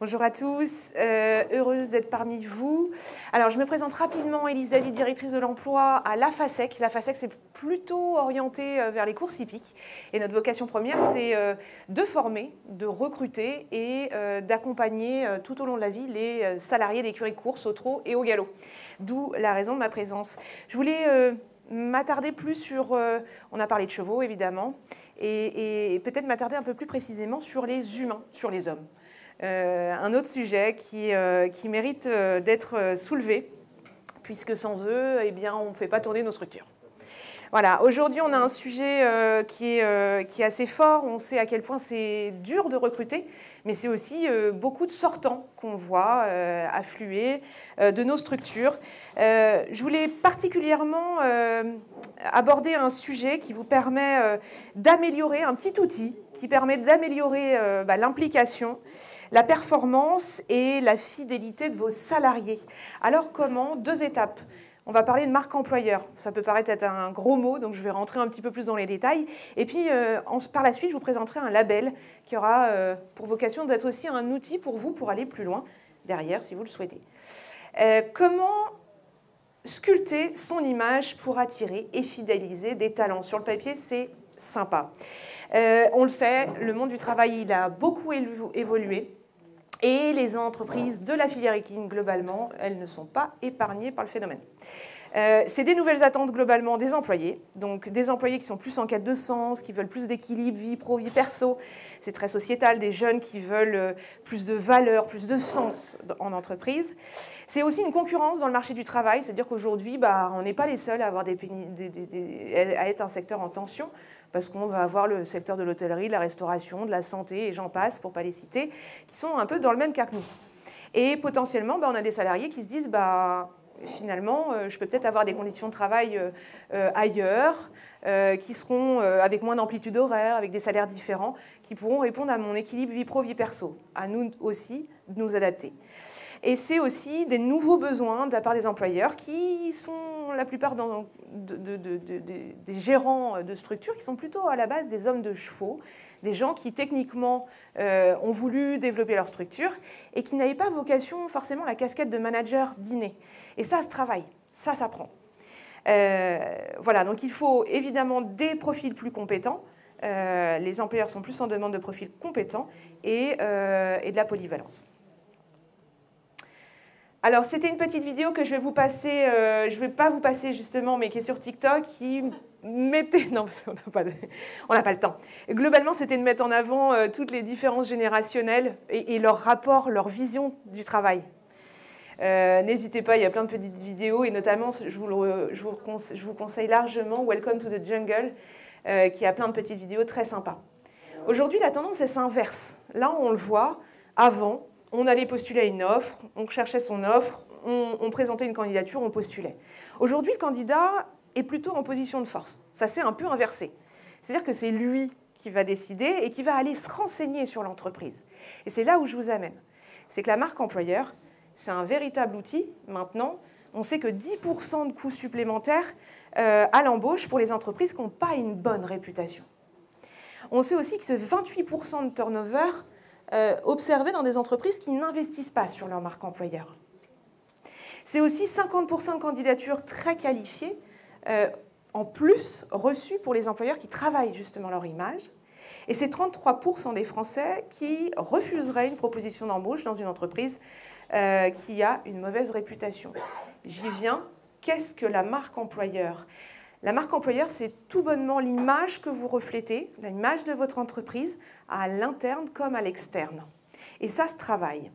Bonjour à tous, heureuse d'être parmi vous. Alors, je me présente rapidement, Élise David, directrice de l'emploi à la FASEC. La FASEC, c'est plutôt orienté vers les courses hippiques. Et notre vocation première, c'est de former, de recruter et d'accompagner tout au long de la vie les salariés d'écuries de course au trot et au galop. D'où la raison de ma présence. Je voulais m'attarder plus sur, on a parlé de chevaux évidemment, et peut-être m'attarder un peu plus précisément sur les humains, sur les hommes. Un autre sujet qui mérite d'être soulevé, puisque sans eux, eh bien, on ne fait pas tourner nos structures. Voilà, aujourd'hui, on a un sujet qui est assez fort. On sait à quel point c'est dur de recruter, mais c'est aussi beaucoup de sortants qu'on voit affluer de nos structures. Je voulais particulièrement aborder un sujet qui vous permet d'améliorer, un petit outil qui permet d'améliorer l'implication, la performance et la fidélité de vos salariés. Alors comment? Deux étapes. On va parler de marque employeur. Ça peut paraître être un gros mot, donc je vais rentrer un petit peu plus dans les détails. Et puis, par la suite, je vous présenterai un label qui aura pour vocation d'être aussi un outil pour vous pour aller plus loin derrière, si vous le souhaitez. Comment sculpter son image pour attirer et fidéliser des talents? Sur le papier, c'est sympa. On le sait, le monde du travail, il a beaucoup évolué. Et les entreprises de la filière équine, globalement, elles ne sont pas épargnées par le phénomène. C'est des nouvelles attentes globalement des employés, donc des employés qui sont plus en quête de sens, qui veulent plus d'équilibre, vie pro, vie perso. C'est très sociétal, des jeunes qui veulent plus de valeur, plus de sens en entreprise. C'est aussi une concurrence dans le marché du travail, c'est-à-dire qu'aujourd'hui, on n'est pas les seuls à, à être un secteur en tension, parce qu'on va avoir le secteur de l'hôtellerie, de la restauration, de la santé, et j'en passe, pour ne pas les citer, qui sont un peu dans le même cas que nous. Et potentiellement, on a des salariés qui se disent, finalement, je peux peut-être avoir des conditions de travail ailleurs, qui seront avec moins d'amplitude horaire, avec des salaires différents, qui pourront répondre à mon équilibre vie pro, vie perso. À nous aussi de nous adapter. Et c'est aussi des nouveaux besoins de la part des employeurs qui sont la plupart des gérants de structures qui sont plutôt à la base des hommes de chevaux, des gens qui techniquement ont voulu développer leur structure et qui n'avaient pas vocation forcément la casquette de manager d'inné. Et ça se travaille, ça s'apprend. Voilà, donc il faut évidemment des profils plus compétents. Les employeurs sont plus en demande de profils compétents et de la polyvalence. Alors, c'était une petite vidéo que je vais vous passer, je ne vais pas vous passer justement, mais qui est sur TikTok, qui mettait... Non, parce qu'on n'a pas le temps. Globalement, c'était de mettre en avant toutes les différences générationnelles et leur rapport, leur vision du travail. N'hésitez pas, il y a plein de petites vidéos, et notamment, je vous conseille largement Welcome to the Jungle, qui a plein de petites vidéos très sympas. Aujourd'hui, la tendance, elle s'inverse. Là, on le voit, avant... On allait postuler à une offre, on cherchait son offre, on présentait une candidature, on postulait. Aujourd'hui, le candidat est plutôt en position de force. Ça s'est un peu inversé. C'est-à-dire que c'est lui qui va décider et qui va aller se renseigner sur l'entreprise. Et c'est là où je vous amène. C'est que la marque employeur, c'est un véritable outil. Maintenant, on sait que 10% de coûts supplémentaires à l'embauche pour les entreprises qui n'ont pas une bonne réputation. On sait aussi que ce 28% de turnover observé dans des entreprises qui n'investissent pas sur leur marque employeur. C'est aussi 50% de candidatures très qualifiées en plus reçues pour les employeurs qui travaillent justement leur image. Et c'est 33% des Français qui refuseraient une proposition d'embauche dans une entreprise qui a une mauvaise réputation. J'y viens. Qu'est-ce que la marque employeur ? La marque employeur, c'est tout bonnement l'image que vous reflétez, l'image de votre entreprise, à l'interne comme à l'externe. Et ça se travaille.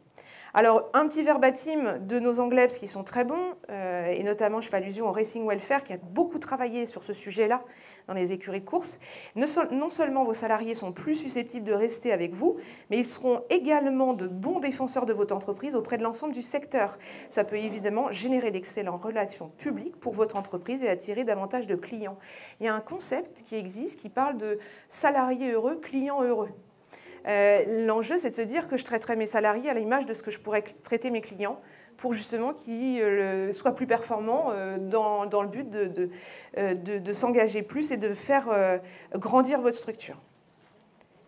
Alors, un petit verbatim de nos Anglais, qui sont très bons, et notamment, je fais allusion au Racing Welfare, qui a beaucoup travaillé sur ce sujet-là dans les écuries de course. Non seulement vos salariés sont plus susceptibles de rester avec vous, mais ils seront également de bons défenseurs de votre entreprise auprès de l'ensemble du secteur. Ça peut évidemment générer d'excellentes relations publiques pour votre entreprise et attirer davantage de clients. Il y a un concept qui existe qui parle de salariés heureux, clients heureux. L'enjeu, c'est de se dire que je traiterai mes salariés à l'image de ce que je pourrais traiter mes clients pour justement qu'ils soient plus performants dans le but de s'engager plus et de faire grandir votre structure.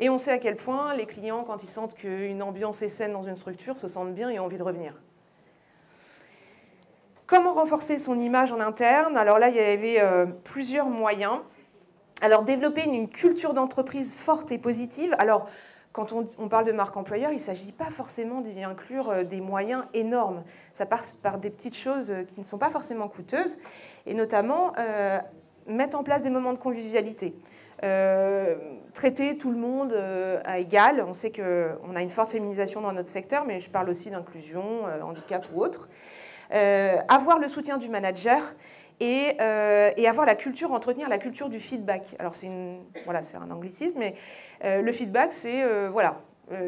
Et on sait à quel point les clients, quand ils sentent qu'une ambiance est saine dans une structure, se sentent bien et ont envie de revenir. Comment renforcer son image en interne? Alors là, il y avait plusieurs moyens. Alors, développer une culture d'entreprise forte et positive. Alors, quand on parle de marque employeur, il ne s'agit pas forcément d'y inclure des moyens énormes. Ça passe par des petites choses qui ne sont pas forcément coûteuses, et notamment mettre en place des moments de convivialité. Traiter tout le monde à égal. On sait qu'on a une forte féminisation dans notre secteur, mais je parle aussi d'inclusion, handicap ou autre. Avoir le soutien du manager et avoir la culture, entretenir la culture du feedback. Alors c'est un anglicisme, mais le feedback, c'est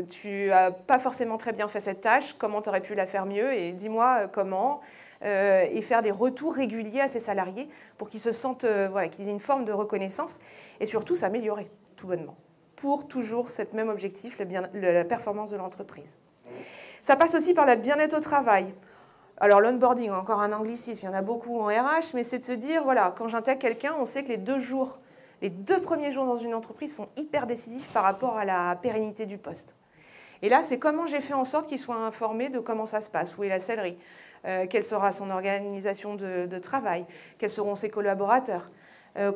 tu n'as pas forcément très bien fait cette tâche, comment tu aurais pu la faire mieux, et dis-moi comment, et faire des retours réguliers à ses salariés pour qu'ils se sentent, qu'ils aient une forme de reconnaissance, et surtout s'améliorer, tout bonnement, pour toujours cet même objectif, la performance de l'entreprise. Ça passe aussi par le bien-être au travail. Alors l'onboarding, encore un anglicisme, il y en a beaucoup en RH, mais c'est de se dire, voilà, quand j'intègre quelqu'un, on sait que les 2 premiers jours dans une entreprise sont hyper décisifs par rapport à la pérennité du poste. Et là, c'est comment j'ai fait en sorte qu'il soit informé de comment ça se passe, où est la sellerie, quelle sera son organisation de travail, quels seront ses collaborateurs,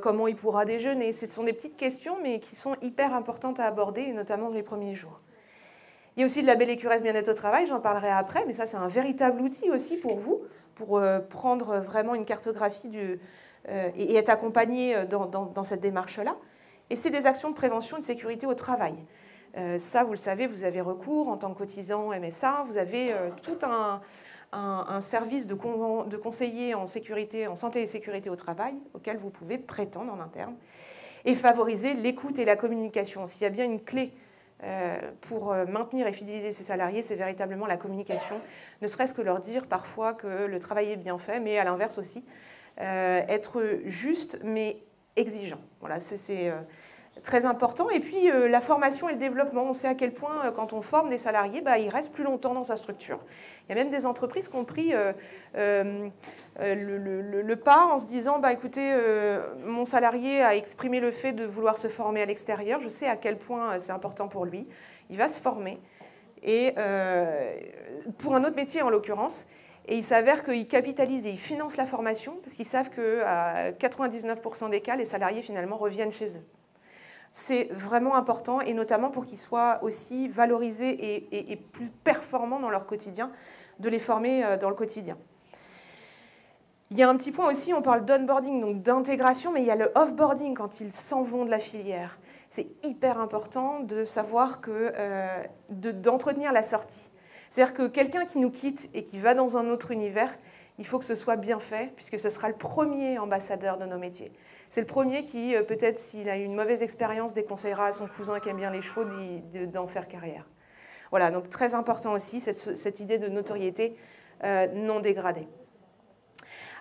comment il pourra déjeuner. Ce sont des petites questions, mais qui sont hyper importantes à aborder, notamment les premiers jours. Il y a aussi de la belle écuresse bien-être au travail, j'en parlerai après, mais ça c'est un véritable outil aussi pour vous, pour prendre vraiment une cartographie et être accompagné dans cette démarche-là. Et c'est des actions de prévention et de sécurité au travail. Ça, vous le savez, vous avez recours en tant que cotisant MSA, vous avez tout un service de conseiller en santé et sécurité au travail auquel vous pouvez prétendre en interne et favoriser l'écoute et la communication. S'il y a bien une clé pour maintenir et fidéliser ses salariés, c'est véritablement la communication, ne serait-ce que leur dire parfois que le travail est bien fait, mais à l'inverse aussi, être juste mais exigeant. Voilà, c'est très important. Et puis la formation et le développement, on sait à quel point quand on forme des salariés, ils restent plus longtemps dans sa structure. Il y a même des entreprises qui ont pris le pas en se disant, écoutez, mon salarié a exprimé le fait de vouloir se former à l'extérieur, je sais à quel point c'est important pour lui, il va se former, et pour un autre métier en l'occurrence, et il s'avère qu'ils capitalisent et ils financent la formation parce qu'ils savent qu'à 99% des cas, les salariés finalement reviennent chez eux. C'est vraiment important, et notamment pour qu'ils soient aussi valorisés et plus performants dans leur quotidien, de les former dans le quotidien. Il y a un petit point aussi, on parle d'onboarding, donc d'intégration, mais il y a le offboarding quand ils s'en vont de la filière. C'est hyper important de savoir d'entretenir la sortie. C'est-à-dire que quelqu'un qui nous quitte et qui va dans un autre univers, il faut que ce soit bien fait, puisque ce sera le premier ambassadeur de nos métiers. C'est le premier qui, peut-être s'il a eu une mauvaise expérience, déconseillera à son cousin qui aime bien les chevaux d'en faire carrière. Voilà, donc très important aussi, cette idée de notoriété non dégradée.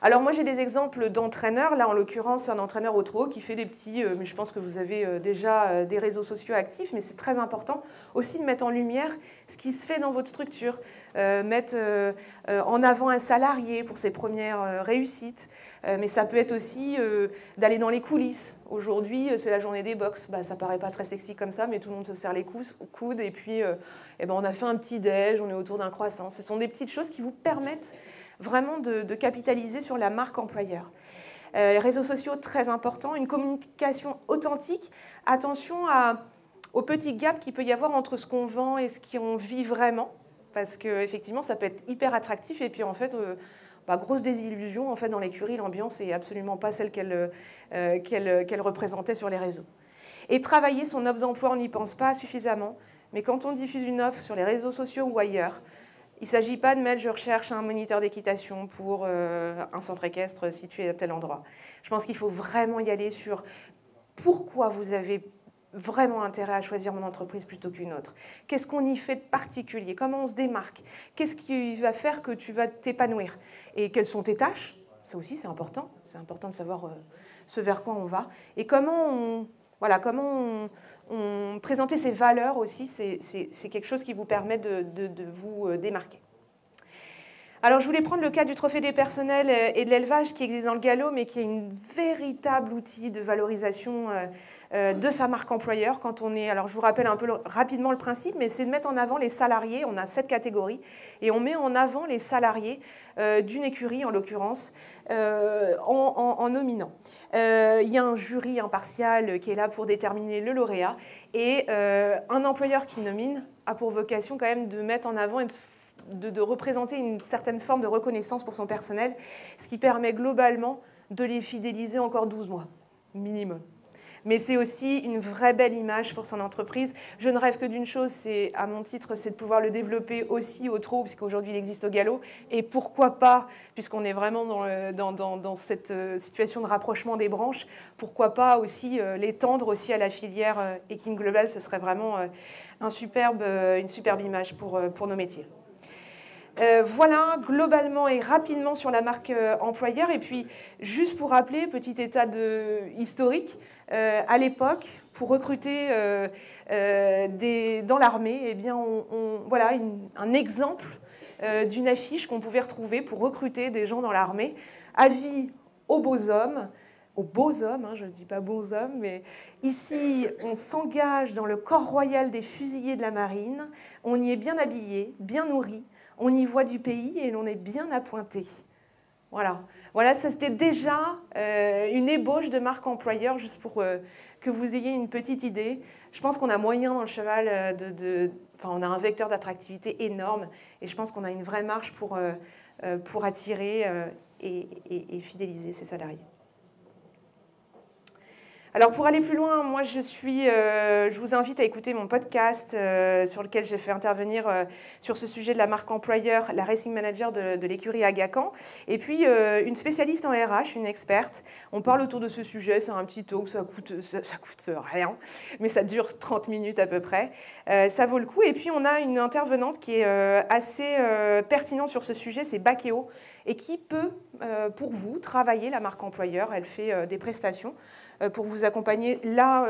Alors moi j'ai des exemples d'entraîneurs, là en l'occurrence un entraîneur au trot qui fait des petits, mais je pense que vous avez déjà des réseaux sociaux actifs, mais c'est très important aussi de mettre en lumière ce qui se fait dans votre structure, mettre en avant un salarié pour ses premières réussites, mais ça peut être aussi d'aller dans les coulisses. Aujourd'hui c'est la journée des box, ça paraît pas très sexy comme ça, mais tout le monde se serre les coudes et puis on a fait un petit déj, on est autour d'un croissant. Ce sont des petites choses qui vous permettent vraiment de capitaliser sur la marque employeur. Les réseaux sociaux, très important. Une communication authentique. Attention au petit gap qu'il peut y avoir entre ce qu'on vend et ce qu'on vit vraiment. Parce qu'effectivement, ça peut être hyper attractif. Et puis, en fait, grosse désillusion. En fait, dans l'écurie, l'ambiance n'est absolument pas celle qu'elle représentait sur les réseaux. Et travailler son offre d'emploi, on n'y pense pas suffisamment. Mais quand on diffuse une offre sur les réseaux sociaux ou ailleurs, il ne s'agit pas de mettre « je recherche un moniteur d'équitation pour un centre équestre situé à tel endroit ». Je pense qu'il faut vraiment y aller sur pourquoi vous avez vraiment intérêt à choisir mon entreprise plutôt qu'une autre. Qu'est-ce qu'on y fait de particulier? Comment on se démarque? Qu'est-ce qui va faire que tu vas t'épanouir? Et quelles sont tes tâches? Ça aussi, c'est important. C'est important de savoir ce vers quoi on va. Et comment présenter ses valeurs aussi, c'est quelque chose qui vous permet de vous démarquer. Alors, je voulais prendre le cas du trophée des personnels et de l'élevage qui existe dans le galop, mais qui est un véritable outil de valorisation de sa marque employeur. Quand on est, alors, je vous rappelle un peu rapidement le principe, mais c'est de mettre en avant les salariés. On a 7 catégories et on met en avant les salariés d'une écurie, en l'occurrence, en nominant. Il y a un jury impartial qui est là pour déterminer le lauréat et un employeur qui nomine a pour vocation quand même de mettre en avant et de représenter une certaine forme de reconnaissance pour son personnel, ce qui permet globalement de les fidéliser encore 12 mois, minimum. Mais c'est aussi une vraie belle image pour son entreprise. Je ne rêve que d'une chose, c'est, à mon titre, c'est de pouvoir le développer aussi au trot, puisqu'aujourd'hui il existe au galop. Et pourquoi pas, puisqu'on est vraiment dans cette situation de rapprochement des branches, pourquoi pas aussi l'étendre aussi à la filière Equine Global. Ce serait vraiment une superbe image pour nos métiers. Voilà, globalement et rapidement sur la marque employeur. Et puis, juste pour rappeler, petit état historique, à l'époque, pour recruter dans l'armée, eh bien, voilà un exemple d'une affiche qu'on pouvait retrouver pour recruter des gens dans l'armée. Avis aux beaux hommes, hein, je ne dis pas bons hommes, mais ici, on s'engage dans le corps royal des fusiliers de la marine, on y est bien habillé, bien nourri, on y voit du pays et l'on est bien appointé. Voilà, ça c'était déjà une ébauche de marque employeur, juste pour que vous ayez une petite idée. Je pense qu'on a moyen dans le cheval enfin, on a un vecteur d'attractivité énorme et je pense qu'on a une vraie marge pour attirer et fidéliser ses salariés. Alors pour aller plus loin, moi je vous invite à écouter mon podcast sur lequel j'ai fait intervenir sur ce sujet de la marque employeur, la racing manager de l'écurie Agacan, et puis une spécialiste en RH, une experte. On parle autour de ce sujet, c'est un petit talk, ça coûte rien, mais ça dure 30 minutes à peu près. Ça vaut le coup. Et puis on a une intervenante qui est assez pertinente sur ce sujet, c'est Bakeo, et qui peut, pour vous, travailler la marque employeur. Elle fait des prestations pour vous accompagner. Là,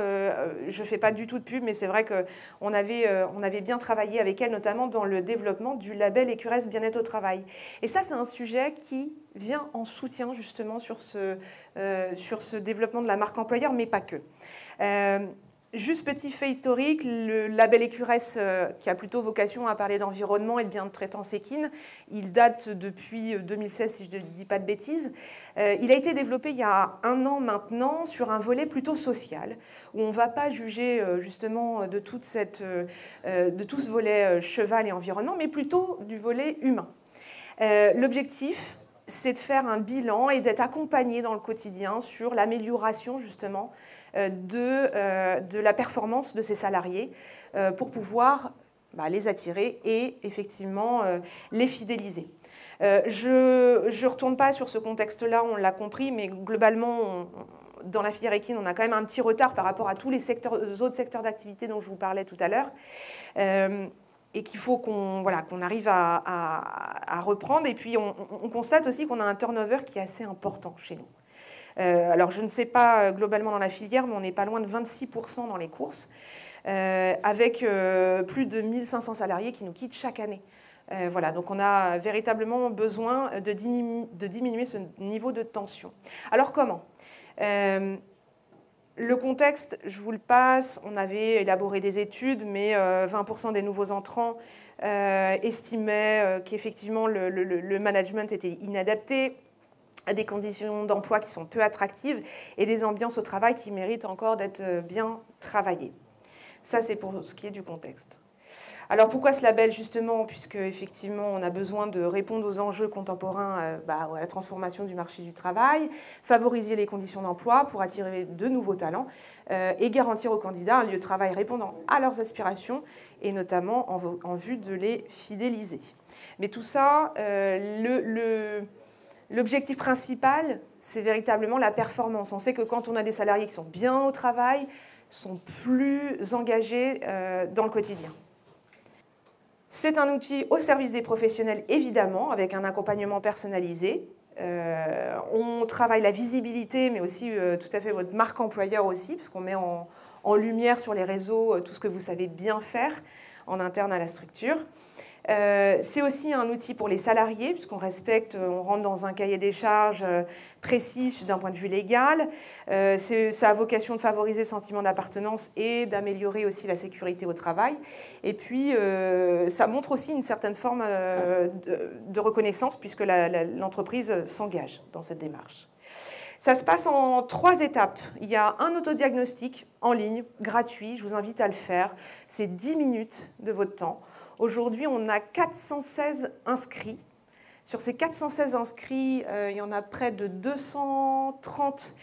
je ne fais pas du tout de pub, mais c'est vrai qu'on avait bien travaillé avec elle, notamment dans le développement du label Écuresse Bien-être au travail. Et ça, c'est un sujet qui vient en soutien justement sur ce développement de la marque employeur, mais pas que. Juste petit fait historique, le label Écuresse, qui a plutôt vocation à parler d'environnement et de bien de traitance équine, il date depuis 2016, si je ne dis pas de bêtises. Il a été développé il y a 1 an maintenant sur un volet plutôt social, où on ne va pas juger justement de tout ce volet cheval et environnement, mais plutôt du volet humain. L'objectif, c'est de faire un bilan et d'être accompagné dans le quotidien sur l'amélioration justement de la performance de ces salariés pour pouvoir les attirer et effectivement les fidéliser. Je ne retourne pas sur ce contexte-là, on l'a compris, mais globalement, dans la filière équine, on a quand même un petit retard par rapport à tous les autres secteurs d'activité dont je vous parlais tout à l'heure. Et qu'il faut qu'on arrive à reprendre. Et puis, on constate aussi qu'on a un turnover qui est assez important chez nous. Alors, je ne sais pas globalement dans la filière, mais on n'est pas loin de 26% dans les courses, avec plus de 1500 salariés qui nous quittent chaque année. Voilà, donc on a véritablement besoin de diminuer ce niveau de tension. Alors, comment ? Le contexte, je vous le passe, on avait élaboré des études, mais 20% des nouveaux entrants estimaient qu'effectivement le management était inadapté, à des conditions d'emploi qui sont peu attractives et des ambiances au travail qui méritent encore d'être bien travaillées. Ça, c'est pour ce qui est du contexte. Alors pourquoi ce label justement? Puisque effectivement on a besoin de répondre aux enjeux contemporains, à la transformation du marché du travail, favoriser les conditions d'emploi pour attirer de nouveaux talents et garantir aux candidats un lieu de travail répondant à leurs aspirations et notamment en vue de les fidéliser. Mais tout ça, l'objectif principal, c'est véritablement la performance. On sait que quand on a des salariés qui sont bien au travail, sont plus engagés dans le quotidien. C'est un outil au service des professionnels, évidemment, avec un accompagnement personnalisé. On travaille la visibilité, mais aussi tout à fait votre marque employeur aussi, parce qu'on met en lumière sur les réseaux tout ce que vous savez bien faire en interne à la structure. C'est aussi un outil pour les salariés, puisqu'on respecte, on rentre dans un cahier des charges précis d'un point de vue légal. Ça a vocation de favoriser le sentiment d'appartenance et d'améliorer aussi la sécurité au travail. Et puis, ça montre aussi une certaine forme de reconnaissance, puisque l'entreprise s'engage dans cette démarche. Ça se passe en 3 étapes. Il y a un autodiagnostic en ligne, gratuit, je vous invite à le faire. C'est 10 minutes de votre temps. Aujourd'hui, on a 416 inscrits. Sur ces 416 inscrits, il y en a près de 230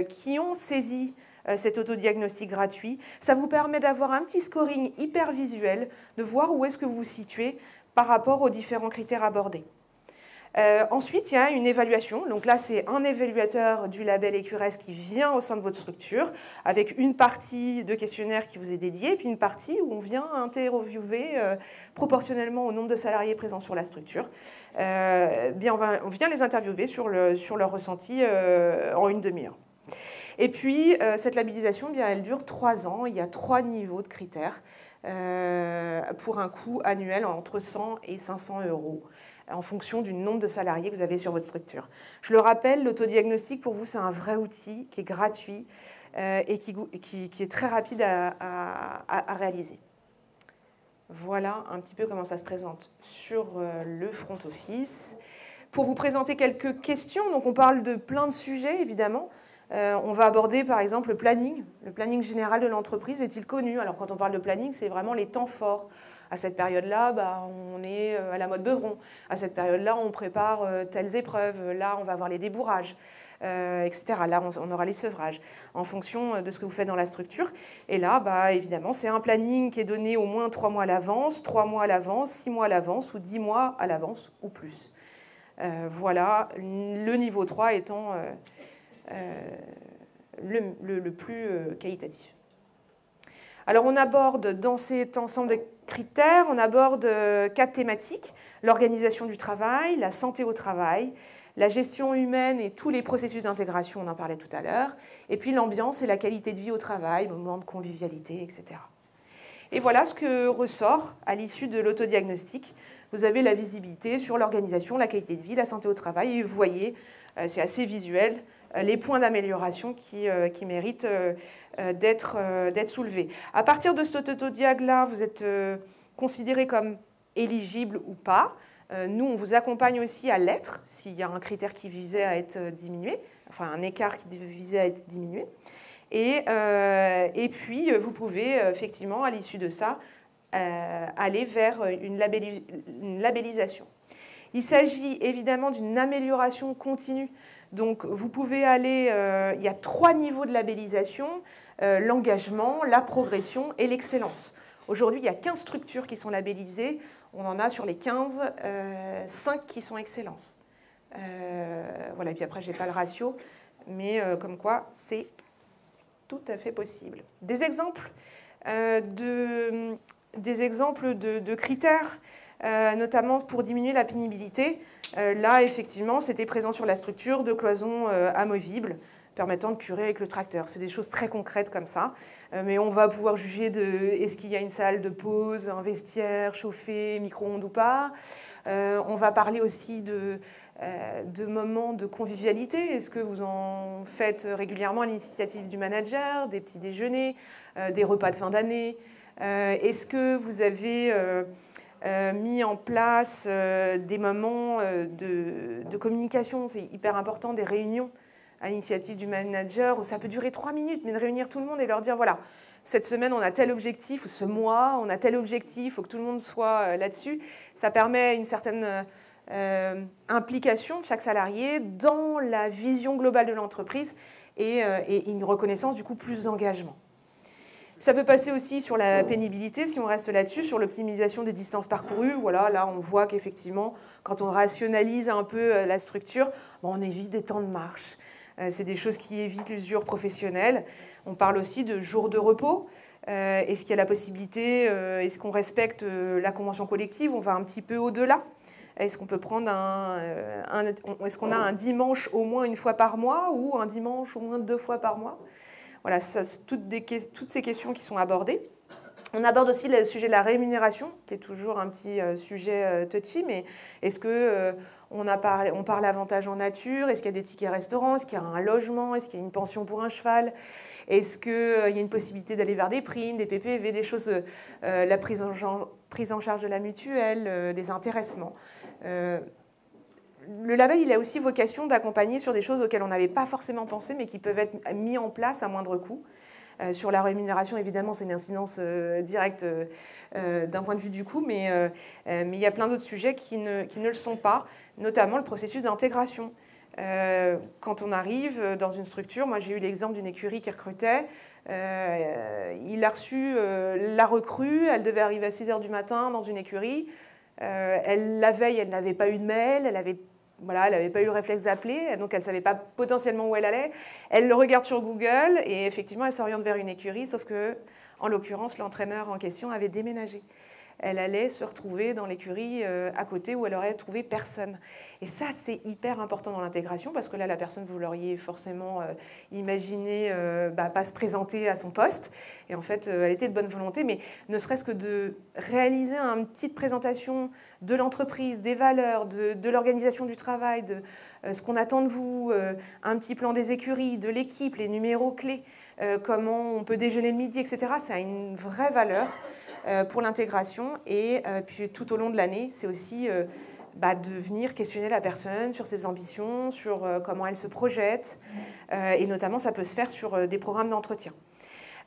qui ont saisi cet autodiagnostic gratuit. Ça vous permet d'avoir un petit scoring hyper visuel, de voir où est-ce que vous vous situez par rapport aux différents critères abordés. Ensuite, il y a une évaluation. Donc là, c'est un évaluateur du label EQRS qui vient au sein de votre structure avec une partie de questionnaire qui vous est dédiée et puis une partie où on vient interviewer proportionnellement au nombre de salariés présents sur la structure. On vient les interviewer sur leur ressenti en une demi-heure. Et puis, cette labellisation, elle dure 3 ans. Il y a 3 niveaux de critères pour un coût annuel entre 100 et 500 euros en fonction du nombre de salariés que vous avez sur votre structure. Je le rappelle, l'autodiagnostic, pour vous, c'est un vrai outil qui est gratuit et qui est très rapide à réaliser. Voilà un petit peu comment ça se présente sur le front office. Pour vous présenter quelques questions, donc on parle de plein de sujets, évidemment. On va aborder, par exemple, le planning. Le planning général de l'entreprise est-il connu? Alors, quand on parle de planning, c'est vraiment les temps forts. À cette période-là, on est à la mode Beuvron. À cette période-là, on prépare telles épreuves. Là, on va avoir les débourrages, etc. Là, on aura les sevrages en fonction de ce que vous faites dans la structure. Et là, évidemment, c'est un planning qui est donné au moins 3 mois à l'avance, 3 mois à l'avance, 6 mois à l'avance ou 10 mois à l'avance ou plus. Voilà, le niveau 3 étant le plus qualitatif. Alors, on aborde dans cet ensemble de critères, on aborde 4 thématiques: l'organisation du travail, la santé au travail, la gestion humaine et tous les processus d'intégration, on en parlait tout à l'heure, et puis l'ambiance et la qualité de vie au travail, moments de convivialité, etc. Et voilà ce que ressort à l'issue de l'autodiagnostic. Vous avez la visibilité sur l'organisation, la qualité de vie, la santé au travail, et vous voyez, c'est assez visuel, les points d'amélioration qui méritent d'être soulevés. À partir de cet autodiag-là, vous êtes considéré comme éligible ou pas. Nous, on vous accompagne aussi à l'être, s'il y a un critère qui visait à être diminué, enfin un écart qui visait à être diminué. Et puis, vous pouvez effectivement, à l'issue de ça, aller vers une labellisation. Il s'agit évidemment d'une amélioration continue. Donc, vous pouvez aller, il y a 3 niveaux de labellisation, l'engagement, la progression et l'excellence. Aujourd'hui, il y a 15 structures qui sont labellisées. On en a sur les 15, 5 qui sont excellences. Voilà, et puis après, je n'ai pas le ratio, mais comme quoi, c'est tout à fait possible. Des exemples de critères, notamment pour diminuer la pénibilité. Là, effectivement, c'était présent sur la structure de cloisons amovibles permettant de curer avec le tracteur. C'est des choses très concrètes comme ça, mais on va pouvoir juger de est-ce qu'il y a une salle de pause, un vestiaire chauffé, micro-ondes ou pas. On va parler aussi de moments de convivialité. Est-ce que vous en faites régulièrement à l'initiative du manager, des petits déjeuners, des repas de fin d'année? Est-ce que vous avez mis en place des moments de communication? C'est hyper important, des réunions à l'initiative du manager où ça peut durer 3 minutes, mais de réunir tout le monde et leur dire voilà, cette semaine on a tel objectif, ou ce mois on a tel objectif, il faut que tout le monde soit là-dessus. Ça permet une certaine implication de chaque salarié dans la vision globale de l'entreprise et une reconnaissance du coup plus d'engagement. Ça peut passer aussi sur la pénibilité, si on reste là-dessus, sur l'optimisation des distances parcourues. Voilà, là, on voit qu'effectivement, quand on rationalise un peu la structure, on évite des temps de marche. C'est des choses qui évitent l'usure professionnelle. On parle aussi de jours de repos. Est-ce qu'il y a la possibilité, est-ce qu'on respecte la convention collective? On va un petit peu au-delà. Est-ce qu'on peut prendre est-ce qu'on a un dimanche au moins une fois par mois ou un dimanche au moins 2 fois par mois? Voilà, toutes ces questions qui sont abordées. On aborde aussi le sujet de la rémunération, qui est toujours un petit sujet touchy, mais est-ce que on parle avantage en nature? Est-ce qu'il y a des tickets restaurants? Est-ce qu'il y a un logement? Est-ce qu'il y a une pension pour un cheval? Est-ce qu'il y a une possibilité d'aller vers des primes, des PPV, des choses, la prise en charge de la mutuelle, des intéressements? Le label, il a aussi vocation d'accompagner sur des choses auxquelles on n'avait pas forcément pensé, mais qui peuvent être mis en place à moindre coût. Sur la rémunération, évidemment, c'est une incidence directe d'un point de vue du coût, mais il y a plein d'autres sujets qui ne le sont pas, notamment le processus d'intégration. Quand on arrive dans une structure, moi j'ai eu l'exemple d'une écurie qui recrutait, il a reçu la recrue, elle devait arriver à 6 h du matin dans une écurie, la veille, elle n'avait pas eu de mail, elle n'avait pas eu le réflexe d'appeler, donc elle ne savait pas potentiellement où elle allait. Elle le regarde sur Google et effectivement, elle s'oriente vers une écurie, sauf que, en l'occurrence, l'entraîneur en question avait déménagé. Elle allait se retrouver dans l'écurie à côté où elle aurait trouvé personne. Et ça, c'est hyper important dans l'intégration parce que là, la personne, vous l'auriez forcément imaginé pas se présenter à son poste. Et en fait, elle était de bonne volonté, mais ne serait-ce que de réaliser une petite présentation de l'entreprise, des valeurs, de l'organisation du travail, de ce qu'on attend de vous, un petit plan des écuries, de l'équipe, les numéros clés, comment on peut déjeuner le midi, etc. Ça a une vraie valeur pour l'intégration. Et puis tout au long de l'année, c'est aussi de venir questionner la personne sur ses ambitions, sur comment elle se projette. Et notamment, ça peut se faire sur des programmes d'entretien.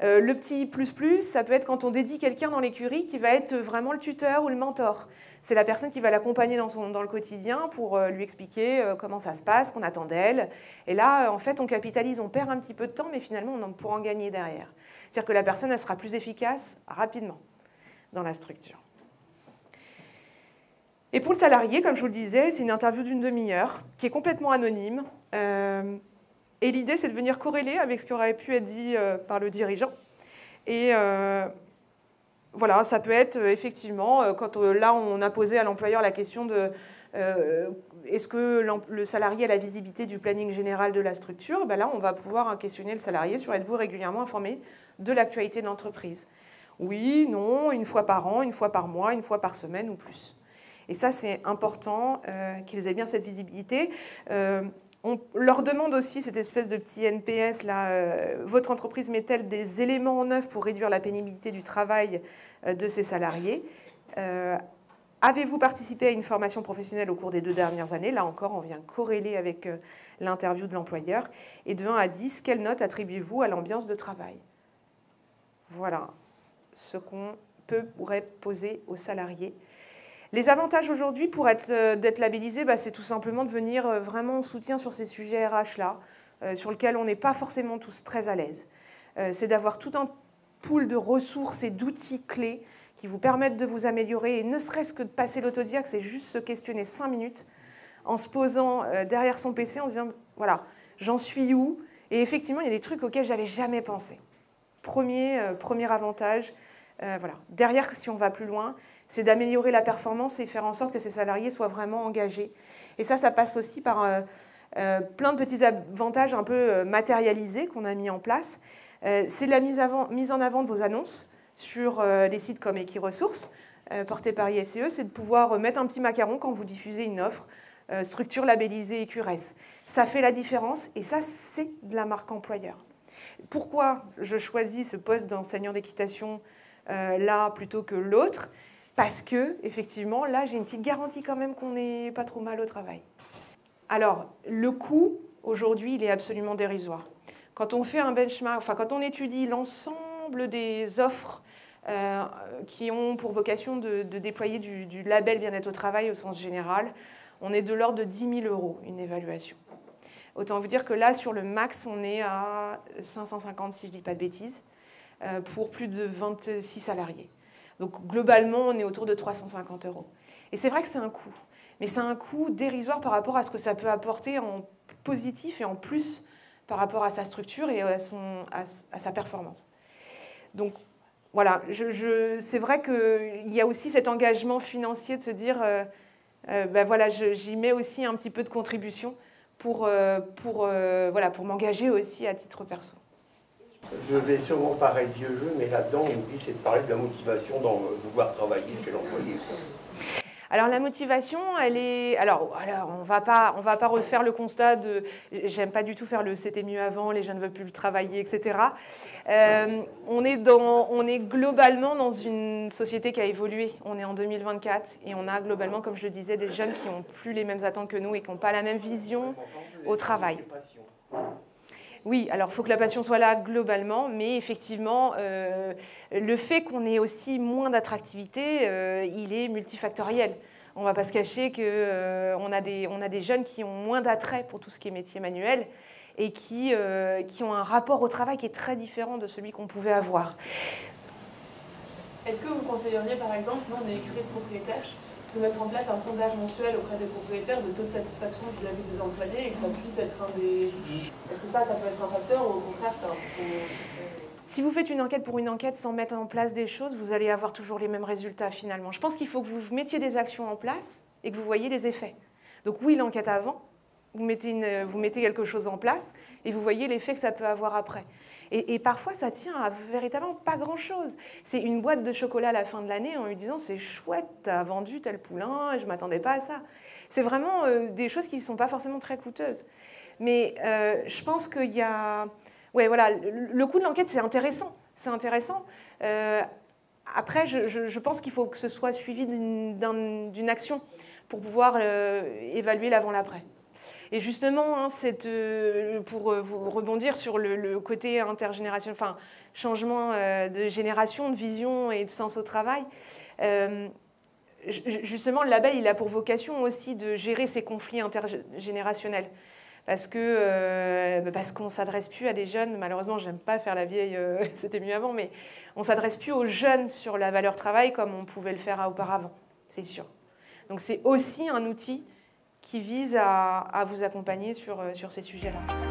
Le petit plus, ça peut être quand on dédie quelqu'un dans l'écurie qui va être vraiment le tuteur ou le mentor. C'est la personne qui va l'accompagner dans le quotidien pour lui expliquer comment ça se passe, qu'on attend d'elle. Et là, en fait, on capitalise, on perd un petit peu de temps, mais finalement, on pourra en gagner derrière. C'est-à-dire que la personne, elle sera plus efficace rapidement dans la structure. Et pour le salarié, comme je vous le disais, c'est une interview d'une demi-heure qui est complètement anonyme. Et l'idée, c'est de venir corréler avec ce qui aurait pu être dit par le dirigeant. Et voilà, ça peut être effectivement, quand là, on a posé à l'employeur la question de est-ce que le salarié a la visibilité du planning général de la structure? Là, on va pouvoir questionner le salarié sur êtes-vous régulièrement informé de l'actualité de l'entreprise? Oui, non, une fois par an, une fois par mois, une fois par semaine ou plus. Et ça, c'est important qu'ils aient bien cette visibilité. On leur demande aussi cette espèce de petit NPS, là, votre entreprise met-elle des éléments en œuvre pour réduire la pénibilité du travail de ses salariés? Avez-vous participé à une formation professionnelle au cours des 2 dernières années? Là encore, on vient corréler avec l'interview de l'employeur. Et de 1 à 10, quelle note attribuez-vous à l'ambiance de travail? Voilà ce qu'on pourrait poser aux salariés. Les avantages aujourd'hui pour d'être labellisé, c'est tout simplement de venir vraiment en soutien sur ces sujets RH-là, sur lesquels on n'est pas forcément tous très à l'aise. C'est d'avoir tout un pool de ressources et d'outils clés qui vous permettent de vous améliorer, et ne serait-ce que de passer l'autodiac, c'est juste se questionner 5 minutes en se posant derrière son PC, en se disant, voilà, j'en suis où? Et effectivement, il y a des trucs auxquels je n'avais jamais pensé. Premier avantage, voilà. Derrière, si on va plus loin, c'est d'améliorer la performance et faire en sorte que ces salariés soient vraiment engagés. Et ça passe aussi par plein de petits avantages un peu matérialisés qu'on a mis en place. C'est la mise en avant de vos annonces sur les sites comme Equiresources, portés par IFCE, c'est de pouvoir mettre un petit macaron quand vous diffusez une offre, structure labellisée EQRS. Ça fait la différence et ça, c'est de la marque employeur. Pourquoi je choisis ce poste d'enseignant d'équitation là plutôt que l'autre? Parce que, effectivement, là, j'ai une petite garantie quand même qu'on n'est pas trop mal au travail. Alors, le coût, aujourd'hui, il est absolument dérisoire. Quand on fait un benchmark, enfin, quand on étudie l'ensemble des offres qui ont pour vocation de déployer du label bien-être au travail au sens général, on est de l'ordre de 10 000 € une évaluation. Autant vous dire que là, sur le max, on est à 550, si je ne dis pas de bêtises, pour plus de 26 salariés. Donc globalement, on est autour de 350 €. Et c'est vrai que c'est un coût, mais c'est un coût dérisoire par rapport à ce que ça peut apporter en positif et en plus par rapport à sa structure et à sa performance. Donc voilà, c'est vrai qu'il y a aussi cet engagement financier de se dire, voilà, j'y mets aussi un petit peu de contribution pour m'engager aussi à titre perso. Je vais sûrement paraître vieux jeu, mais là-dedans, on oublie, c'est de parler de la motivation dans vouloir travailler chez l'employé. Alors la motivation, elle est... Alors on va pas refaire le constat de... J'aime pas du tout faire le c'était mieux avant, les jeunes ne veulent plus travailler, etc. On est globalement dans une société qui a évolué. On est en 2024 et on a globalement, comme je le disais, des jeunes qui n'ont plus les mêmes attentes que nous et qui n'ont pas la même vision au travail. Oui, alors il faut que la passion soit là globalement, mais effectivement, le fait qu'on ait aussi moins d'attractivité, il est multifactoriel. On ne va pas se cacher qu'on a des jeunes qui ont moins d'attrait pour tout ce qui est métier manuel et qui ont un rapport au travail qui est très différent de celui qu'on pouvait avoir. Est-ce que vous conseilleriez, par exemple, nous on est écurie de propriétaires, de mettre en place un sondage mensuel auprès des propriétaires de taux de satisfaction vis-à-vis des employés et que ça puisse être un des... Est-ce que ça peut être un facteur ou au contraire c'est un... Si vous faites une enquête pour une enquête sans mettre en place des choses, vous allez avoir toujours les mêmes résultats finalement. Je pense qu'il faut que vous mettiez des actions en place et que vous voyiez les effets. Donc oui, l'enquête avant, vous mettez quelque chose en place et vous voyez l'effet que ça peut avoir après. Et parfois, ça tient à véritablement pas grand-chose. C'est une boîte de chocolat à la fin de l'année en lui disant « c'est chouette, t'as vendu tel poulain, je m'attendais pas à ça ». C'est vraiment des choses qui ne sont pas forcément très coûteuses. Mais je pense qu'il y a... Ouais, voilà, le coût de l'enquête, c'est intéressant. C'est intéressant. Après, je pense qu'il faut que ce soit suivi d'une action pour pouvoir évaluer l'avant-l'après. Et justement, hein, pour vous rebondir sur le côté intergénérationnel, enfin, changement de génération, de vision et de sens au travail, justement, le label, il a pour vocation aussi de gérer ces conflits intergénérationnels. Parce qu'on ne s'adresse plus à des jeunes, malheureusement, j'aime pas faire la vieille, c'était mieux avant, mais on ne s'adresse plus aux jeunes sur la valeur travail comme on pouvait le faire auparavant, c'est sûr. Donc c'est aussi un outil qui vise à vous accompagner sur ces sujets-là.